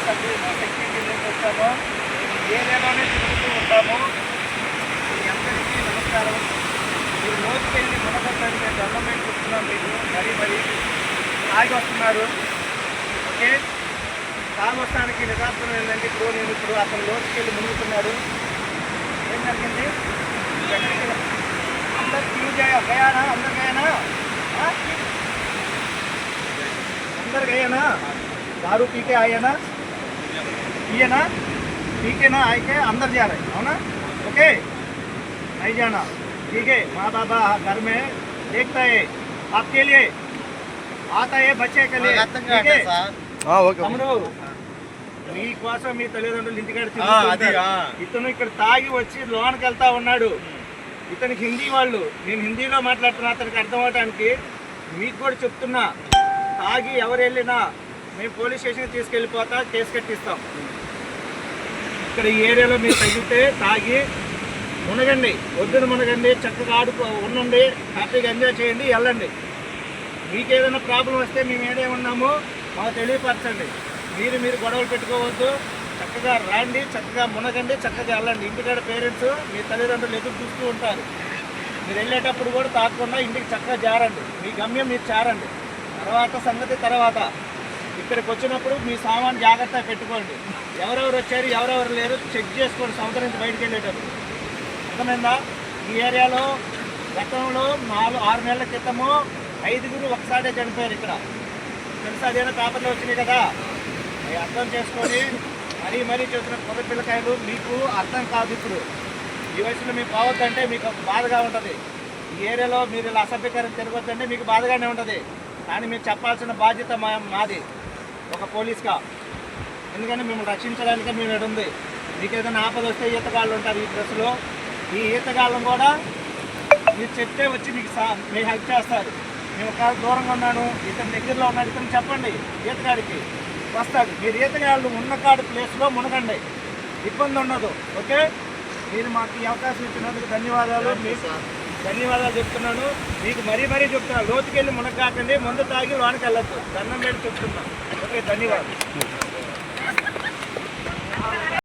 సభ్యులు సెక్యూరిటీ నుంచి వచ్చాము. ఏరియాలోనే తిరుగుతూ ఉంటాము. మీ అందరికీ నమస్కారం. మీరు లోతుకెళ్ళి మునగొద్దని మేము గవర్నమెంట్ చెప్తున్నాం మీకు. మరీ తాగి వస్తున్నారు. ఓకే, తాగి వస్తానికి నిదార్థం ఏంటంటే ఇప్పుడు అతను లోతుకెళ్ళి మునుగుతున్నాడు. ఏం జరిగింది? अंदर क्यों गया ना? अंदर गया ना? अंदर गया ना? दारू पी के आए ना? पिए ना? पी के ना आए के अंदर जा रहे हो ना? ओके, नहीं जाना. ठीक है, माँ बाबा घर में देखता है आपके लिए, आता है बच्चे के लिए. ठीक है, తమ్ముడు మీకోసం మీ తల్లిదండ్రులు ఇంటికాడ ఇతను ఇక్కడ తాగి వచ్చి లోనికి వెళ్తా ఉన్నాడు. ఇతనికి హిందీ వాళ్ళు, నేను హిందీలో మాట్లాడుతున్నా అతనికి అర్థం అవడానికి. మీకు కూడా చెప్తున్నా, తాగి ఎవరు వెళ్ళినా మేము పోలీస్ స్టేషన్కి తీసుకెళ్ళిపోతా, కేసు కట్టిస్తాం. ఇక్కడ ఈ ఏరియాలో మీరు తగిలితే తాగి మునగండి, వద్దును మునగండి, చక్కగా ఉండండి, హ్యాపీగా ఎంజాయ్ చేయండి, వెళ్ళండి. మీకు ఏదైనా ప్రాబ్లం వస్తే మేము ఏడే ఉన్నామో మాకు తెలియపరచండి. మీరు గొడవలు పెట్టుకోవద్దు, చక్కగా రండి, చక్కగా మునగండి, చక్కగా వెళ్ళండి. ఇంటికాడ పేరెంట్స్ మీ తల్లిదండ్రులు ఎదురు చూస్తూ ఉంటారు. మీరు వెళ్ళేటప్పుడు కూడా తాగకుండా ఇంటికి చక్కగా జారండి, మీ గమ్యం మీరు చేరండి. తర్వాత సంగతి తర్వాత. ఇక్కడికి వచ్చినప్పుడు మీ సామాన్ జాగ్రత్తగా పెట్టుకోండి. ఎవరెవరు వచ్చారు ఎవరెవరు లేరు చెక్ చేసుకోండి సముద్రం నుంచి బయటకు వెళ్ళేటప్పుడు. అర్థమైందా? ఈ ఏరియాలో గతంలో 4-6 నెలల క్రితము 5గురు ఒకసారి చనిపోయారు ఇక్కడ. తెలుసా? అదేనా పేపర్లో వచ్చినాయి కదా. అవి అర్థం చేసుకొని మరీ చూసిన కొత్త పిల్లకాయలు మీకు అర్థం కాదు. ఇప్పుడు ఈ వయసులో మీకు పోవద్దంటే మీకు బాధగా ఉంటుంది. ఈ ఏరియాలో మీరు ఇలా అసభ్యకరం తిరగొద్దంటే మీకు బాధగానే ఉంటుంది. కానీ మీరు చెప్పాల్సిన బాధ్యత మాది ఒక పోలీస్గా. ఎందుకంటే మిమ్మల్ని రక్షించడానికి మేము ఇక్కడ ఉంది. మీకు ఏదైనా ఆపద వస్తే ఈతగాళ్ళు ఉంటారు ఈ ప్రెస్లో. ఈ ఈతగాళ్ళం కూడా మీరు చెప్తే వచ్చి మీకు హెల్ప్ చేస్తారు. మేము ఒక దూరంగా ఉన్నాను, ఇతని దగ్గరలో ఉన్నాడు, ఇతను చెప్పండి, ఈతగాడికి వస్తాడు. మీరు ఈతగాళ్ళు ఉన్న కాడు ప్లేస్లో మునగండి, ఇబ్బంది ఉండదు. ఓకే, మీరు మాకు ఈ అవకాశం ఇచ్చినందుకు ధన్యవాదాలు. మీకు ధన్యవాదాలు చెప్తున్నాను. మీకు మరీ చెప్తున్నాను, లోతుకెళ్ళి మునగాకండి, ముందు తాగి లోనికి వెళ్ళొద్దు. దండం పెట్టి చెప్తున్నాను. ఓకే, ధన్యవాదాలు.